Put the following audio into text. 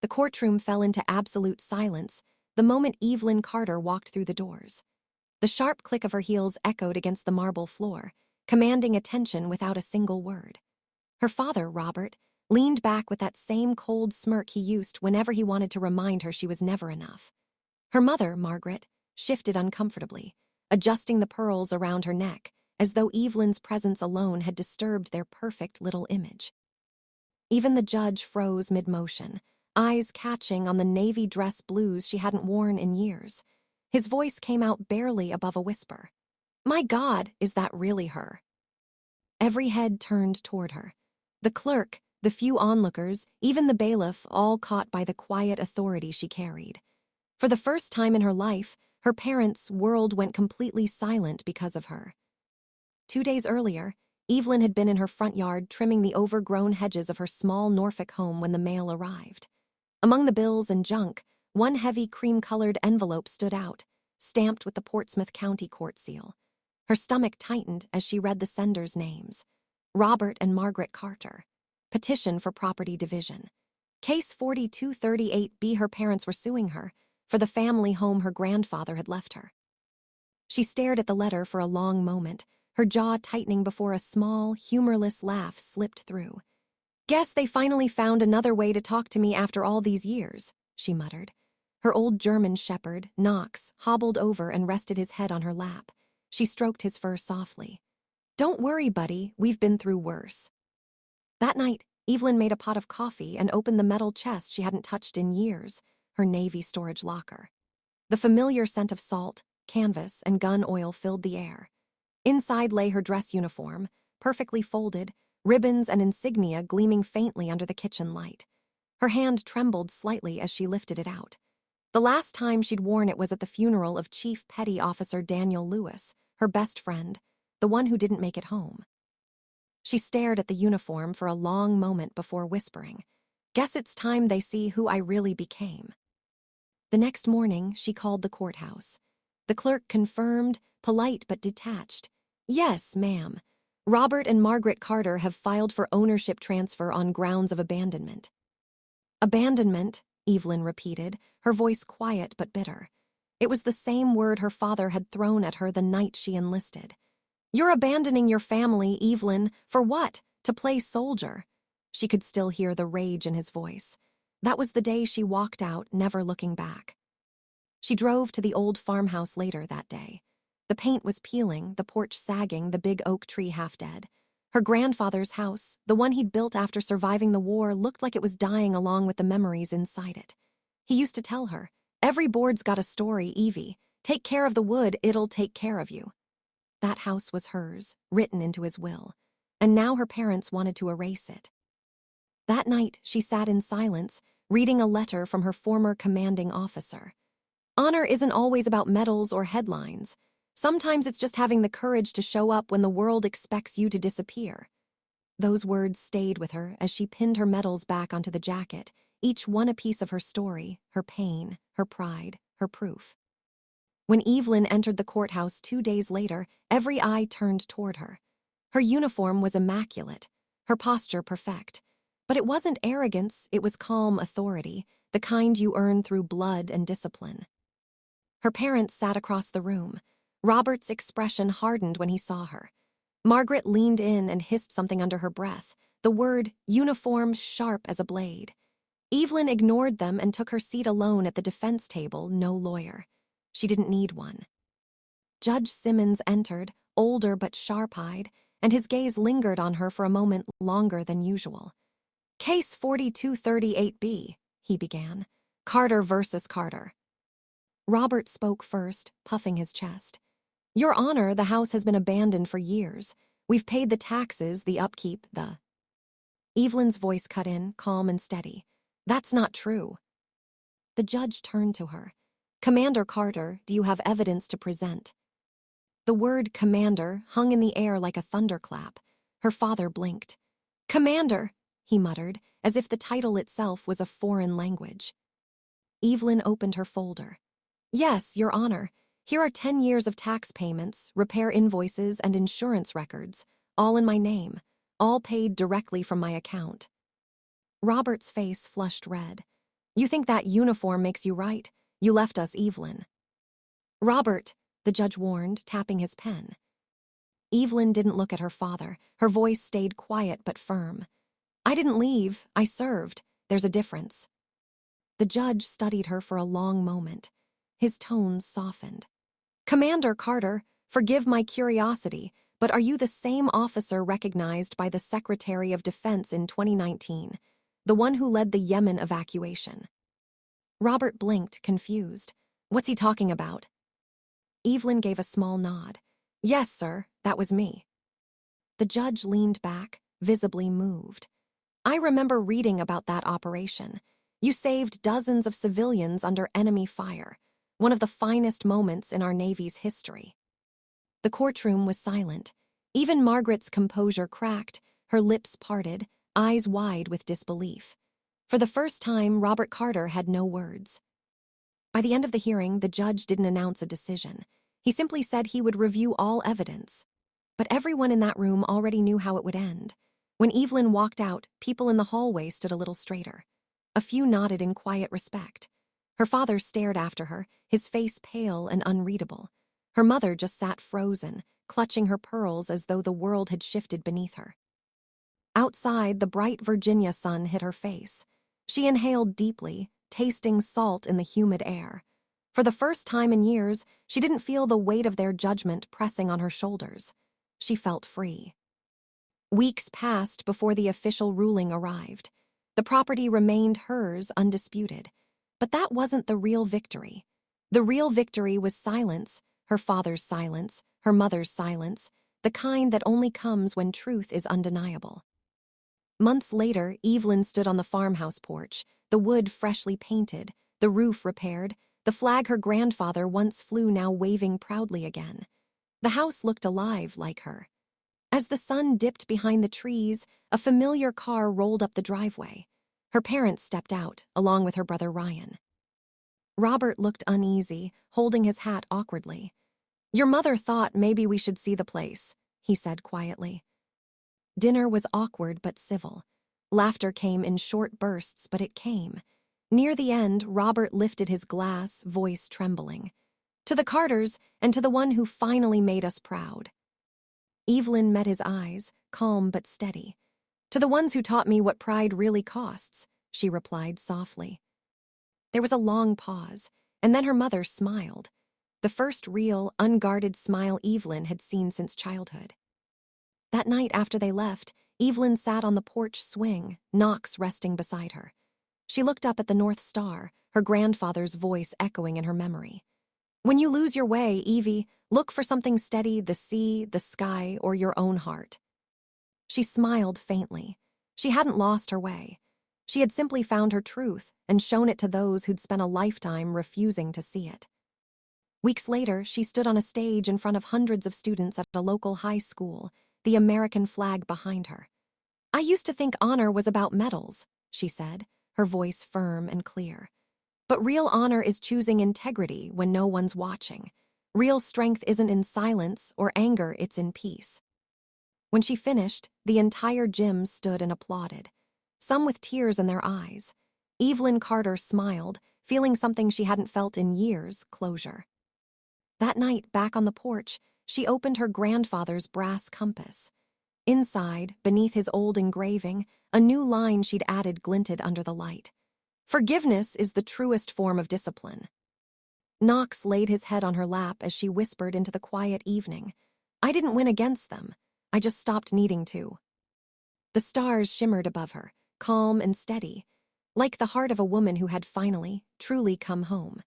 The courtroom fell into absolute silence the moment Evelyn Carter walked through the doors. The sharp click of her heels echoed against the marble floor, commanding attention without a single word. Her father, Robert, leaned back with that same cold smirk he used whenever he wanted to remind her she was never enough. Her mother, Margaret, shifted uncomfortably, adjusting the pearls around her neck, as though Evelyn's presence alone had disturbed their perfect little image. Even the judge froze mid-motion, eyes catching on the navy dress blues she hadn't worn in years. His voice came out barely above a whisper. "My God, is that really her?" Every head turned toward her. The clerk, the few onlookers, even the bailiff, all caught by the quiet authority she carried. For the first time in her life, her parents' world went completely silent because of her. 2 days earlier, Evelyn had been in her front yard trimming the overgrown hedges of her small Norfolk home when the mail arrived. Among the bills and junk, one heavy cream-colored envelope stood out, stamped with the Portsmouth County Court seal. Her stomach tightened as she read the senders' names. Robert and Margaret Carter. Petition for property division. Case 4238B. Her parents were suing her for the family home her grandfather had left her. She stared at the letter for a long moment, her jaw tightening before a small, humorless laugh slipped through. "Guess they finally found another way to talk to me after all these years," she muttered. Her old German shepherd, Knox, hobbled over and rested his head on her lap. She stroked his fur softly. "Don't worry, buddy, we've been through worse." That night, Evelyn made a pot of coffee and opened the metal chest she hadn't touched in years, her navy storage locker. The familiar scent of salt, canvas, and gun oil filled the air. Inside lay her dress uniform, perfectly folded, ribbons and insignia gleaming faintly under the kitchen light. Her hand trembled slightly as she lifted it out. The last time she'd worn it was at the funeral of Chief Petty Officer Daniel Lewis, her best friend, the one who didn't make it home. She stared at the uniform for a long moment before whispering, "Guess it's time they see who I really became." The next morning, she called the courthouse. The clerk confirmed, polite but detached. "Yes, ma'am. Robert and Margaret Carter have filed for ownership transfer on grounds of abandonment." "Abandonment," Evelyn repeated, her voice quiet but bitter. It was the same word her father had thrown at her the night she enlisted. "You're abandoning your family, Evelyn. For what? To play soldier." She could still hear the rage in his voice. That was the day she walked out, never looking back. She drove to the old farmhouse later that day. The paint was peeling, the porch sagging, the big oak tree half dead. Her grandfather's house, the one he'd built after surviving the war, looked like it was dying along with the memories inside it. He used to tell her, "Every board's got a story, Evie. Take care of the wood, it'll take care of you." That house was hers, written into his will, and now her parents wanted to erase it. That night, she sat in silence, reading a letter from her former commanding officer. Honor isn't always about medals or headlines. Sometimes it's just having the courage to show up when the world expects you to disappear. Those words stayed with her as she pinned her medals back onto the jacket, each one a piece of her story, her pain, her pride, her proof. When Evelyn entered the courthouse 2 days later, every eye turned toward her. Her uniform was immaculate, her posture perfect. But it wasn't arrogance, it was calm authority, the kind you earn through blood and discipline. Her parents sat across the room. Robert's expression hardened when he saw her. Margaret leaned in and hissed something under her breath, the word uniform sharp as a blade. Evelyn ignored them and took her seat alone at the defense table, no lawyer. She didn't need one. Judge Simmons entered, older but sharp-eyed, and his gaze lingered on her for a moment longer than usual. "Case 4238B, he began. "Carter versus Carter." Robert spoke first, puffing his chest. "Your Honor, the house has been abandoned for years. We've paid the taxes, the upkeep, the—" Evelyn's voice cut in, calm and steady. "That's not true." The judge turned to her. "Commander Carter, do you have evidence to present?" The word commander hung in the air like a thunderclap. Her father blinked. "Commander," he muttered, as if the title itself was a foreign language. Evelyn opened her folder. "Yes, Your Honor. Here are 10 years of tax payments, repair invoices, and insurance records, all in my name, all paid directly from my account." Robert's face flushed red. You think that uniform makes you right? You left us, Evelyn. Robert, the judge warned, tapping his pen. Evelyn didn't look at her father. Her voice stayed quiet but firm. I didn't leave. I served. There's a difference. The judge studied her for a long moment. His tones softened. Commander Carter, forgive my curiosity, but are you the same officer recognized by the Secretary of Defense in 2019, the one who led the Yemen evacuation? Robert blinked, confused. What's he talking about? Evelyn gave a small nod. Yes, sir, that was me. The judge leaned back, visibly moved. I remember reading about that operation. You saved dozens of civilians under enemy fire, one of the finest moments in our Navy's history. The courtroom was silent. Even Margaret's composure cracked, her lips parted, eyes wide with disbelief. For the first time, Robert Carter had no words. By the end of the hearing, the judge didn't announce a decision. He simply said he would review all evidence. But everyone in that room already knew how it would end. When Evelyn walked out, people in the hallway stood a little straighter. A few nodded in quiet respect. Her father stared after her, his face pale and unreadable. Her mother just sat frozen, clutching her pearls as though the world had shifted beneath her. Outside, the bright Virginia sun hit her face. She inhaled deeply, tasting salt in the humid air. For the first time in years, she didn't feel the weight of their judgment pressing on her shoulders. She felt free. Weeks passed before the official ruling arrived. The property remained hers undisputed. But that wasn't the real victory. The real victory was silence, her father's silence, her mother's silence, the kind that only comes when truth is undeniable. Months later, Evelyn stood on the farmhouse porch, the wood freshly painted, the roof repaired, the flag her grandfather once flew now waving proudly again. The house looked alive like her. As the sun dipped behind the trees, a familiar car rolled up the driveway. Her parents stepped out, along with her brother Ryan. Robert looked uneasy, holding his hat awkwardly. Your mother thought maybe we should see the place, he said quietly. Dinner was awkward but civil. Laughter came in short bursts, but it came. Near the end, Robert lifted his glass, voice trembling. To the Carters, and to the one who finally made us proud. Evelyn met his eyes, calm but steady. To the ones who taught me what pride really costs, she replied softly. There was a long pause, and then her mother smiled. The first real, unguarded smile Evelyn had seen since childhood. That night after they left, Evelyn sat on the porch swing, Knox resting beside her. She looked up at the North Star, her grandfather's voice echoing in her memory. When you lose your way, Evie, look for something steady, the sea, the sky, or your own heart. She smiled faintly. She hadn't lost her way. She had simply found her truth and shown it to those who'd spent a lifetime refusing to see it. Weeks later, she stood on a stage in front of hundreds of students at a local high school, the American flag behind her. I used to think honor was about medals, she said, her voice firm and clear. But real honor is choosing integrity when no one's watching. Real strength isn't in silence or anger, it's in peace. When she finished, the entire gym stood and applauded, some with tears in their eyes. Evelyn Carter smiled, feeling something she hadn't felt in years, closure. That night, back on the porch, she opened her grandfather's brass compass. Inside, beneath his old engraving, a new line she'd added glinted under the light. Forgiveness is the truest form of discipline. Knox laid his head on her lap as she whispered into the quiet evening. I didn't win against them. I just stopped needing to. The stars shimmered above her, calm and steady, like the heart of a woman who had finally, truly come home.